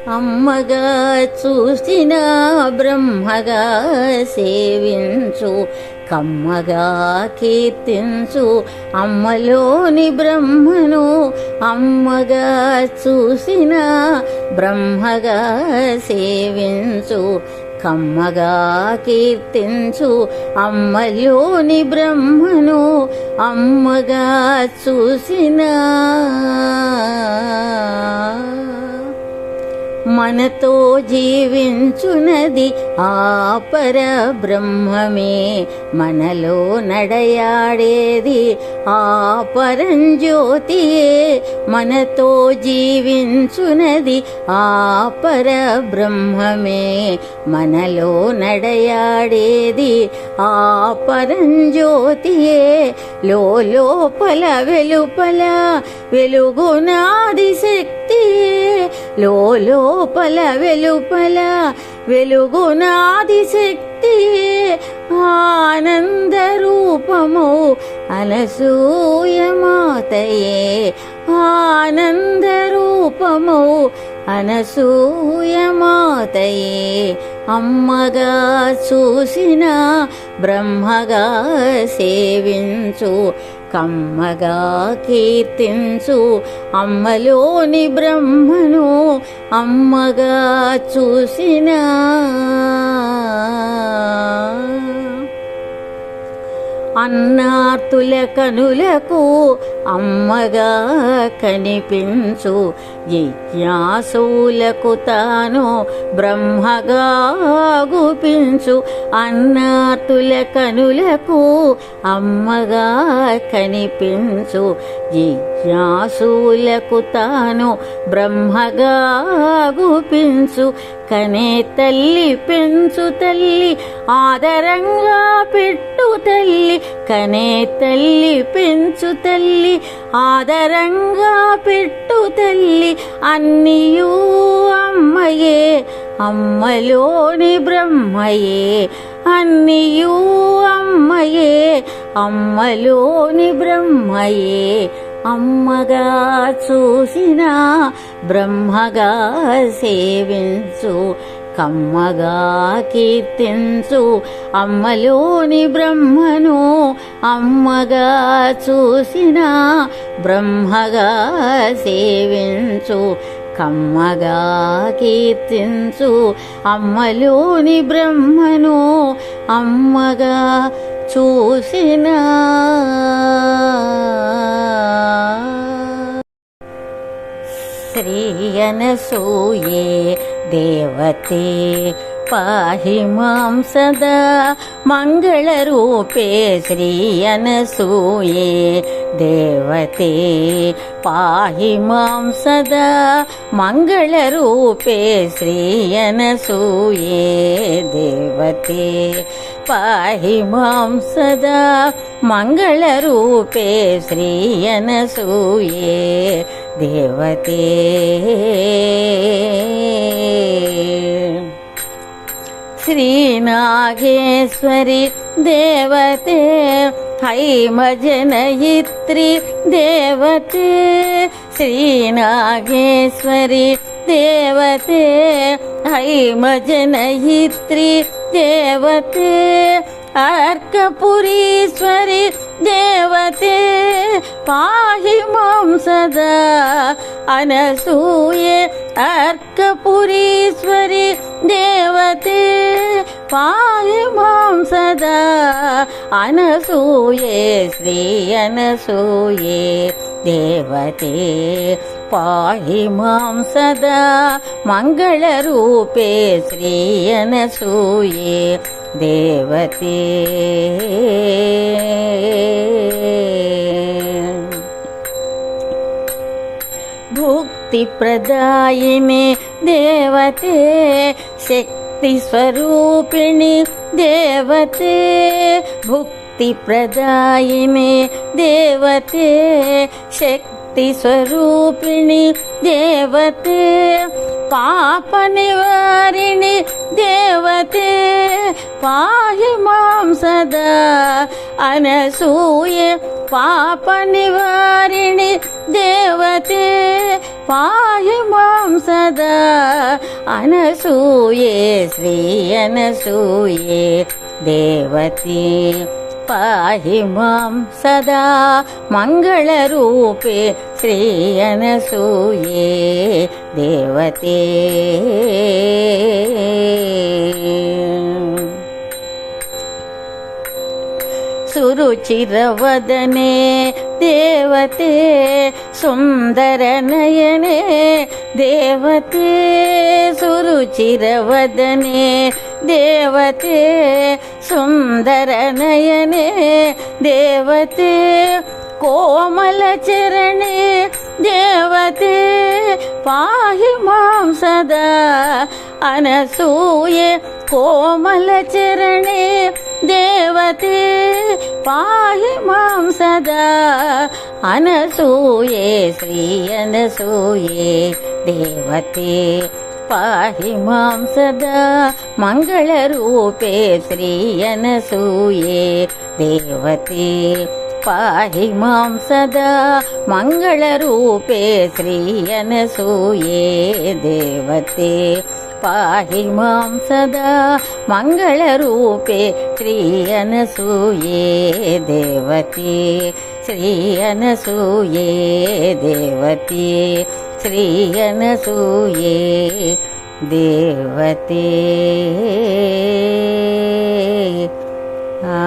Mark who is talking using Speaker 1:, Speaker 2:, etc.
Speaker 1: అమ్మగా చూసిన బ్రహ్మగా సేవించు, కమ్మగా కీర్తించు అమ్మలోని బ్రహ్మను. అమ్మగా చూసిన బ్రహ్మగా సేవించు, కమ్మగా కీర్తించు అమ్మలోని బ్రహ్మను. అమ్మగా చూసిన మనతో జీవించునది ఆ పరబ్రహ్మమే, మనలో నడయాడేది ఆ పరంజ్యోతియే. మనతో జీవించునది ఆ పరబ్రహ్మమే, మనలో నడయాడేది ఆ పరంజ్యోతియే. లోపల వెలుపల వెలుగునాది శక్తియే, లోపల వెలుపల వెలుగునాది శక్తియే. ఆనంద రూపము అనసూయ మాతయే, ఆనంద రూపము అనసూయ మాతయే. అమ్మగా చూసిన బ్రహ్మగా సేవించు, కమ్మగా కీర్తించు అమ్మలోని బ్రహ్మను. అమ్మగా చూసిన అన్నార్తుల కనులకు అమ్మగా కనిపించు, జిజ్ఞాసులకు తాను బ్రహ్మగా గుపించు. అన్నార్తుల కనులకు అమ్మగా కనిపించు, జిజ్ఞాసులకు తాను బ్రహ్మగా గుపించు. కనే తల్లి పెంచు తల్లి ఆదరంగా పెట్టు తల్లి, కనే తల్లి పెంచు తల్లి ఆదరంగా పెట్టు తల్లి. అన్నియూ అమ్మయే అమ్మలోని బ్రహ్మయే, అన్నియూ అమ్మయే అమ్మలోని బ్రహ్మయే. అమ్మగా చూసిన బ్రహ్మగా సేవించు, కమ్మగా కీర్తించు అమ్మలోని బ్రహ్మను. అమ్మగా చూసిన బ్రహ్మగా సేవించు, కమ్మగా కీర్తించు అమ్మలోని బ్రహ్మను. అమ్మగా చూసిన శ్రీ అనసూయే దేవతే పాహి మాం సదా మంగళరూపే. శ్రీ అనసూయే దేవతే పాహి మాం సదా మంగళరూపే. శ్రీ అనసూయే దేవతే పాహి మాం సదా మంగళరూపే. శ్రీ అనసూయే దేవతే. శ్రీనాగేశ్వరి దేవతే హైమజనయిత్రి దేవతే. శ్రీనాగేశ్వరి దేవతే హైమజనయిత్రి దేవతే. అర్కపురీశ్వరి దేవతే పాహి మాం సదా అనసూయే. అర్కపురీశ్వరి దేవతే పాహి మాం సదా అనసూయే. శ్రీ అనసూయే దేవతే పాహి మాం సదా మంగళరూపే. శ్రీ అనసూయే దేవతే. భుక్తి ప్రదాయిని దేవతే శక్తి స్వరూపిణి దేవతే. భుక్తి ప్రదాయిని దేవతే శక్తి స్వరూపిణి దేవతే. పాప నివారిణి దేవతే పాహి మాం సదా అనసూయే. పాప నివారిణి దేవతే పాహి మాం సదా అనసూये శ్రీ అనసూये దేవతే పాహి మాం సదా మంగళరూపే శ్రీ అనసూయే దేవతే సురుచిరవదనే దేవతే సుందరనయనే దేవతే సురుచిరవదనే దేవతే సుందరనయనే దేవతే కోమలచరణే దేవతే పాహి మాం సదా అనసూయే కోమలచరణే దేవతే పాహి మాం సదా అనసూయే శ్రీ అనసూయే దేవతే పాహి మాం సదా మంగళరూపే శ్రీ అనసూయే దేవతే పాహి మాం సదా మంగళరూపే శ్రీ అనసూయే దేవతే పాహి మాం సదా మంగళరూపే శ్రీ అనసూయే దేవతే శ్రీ అనసూయే దేవతే శ్రీ అనసూయే దేవతే ఆ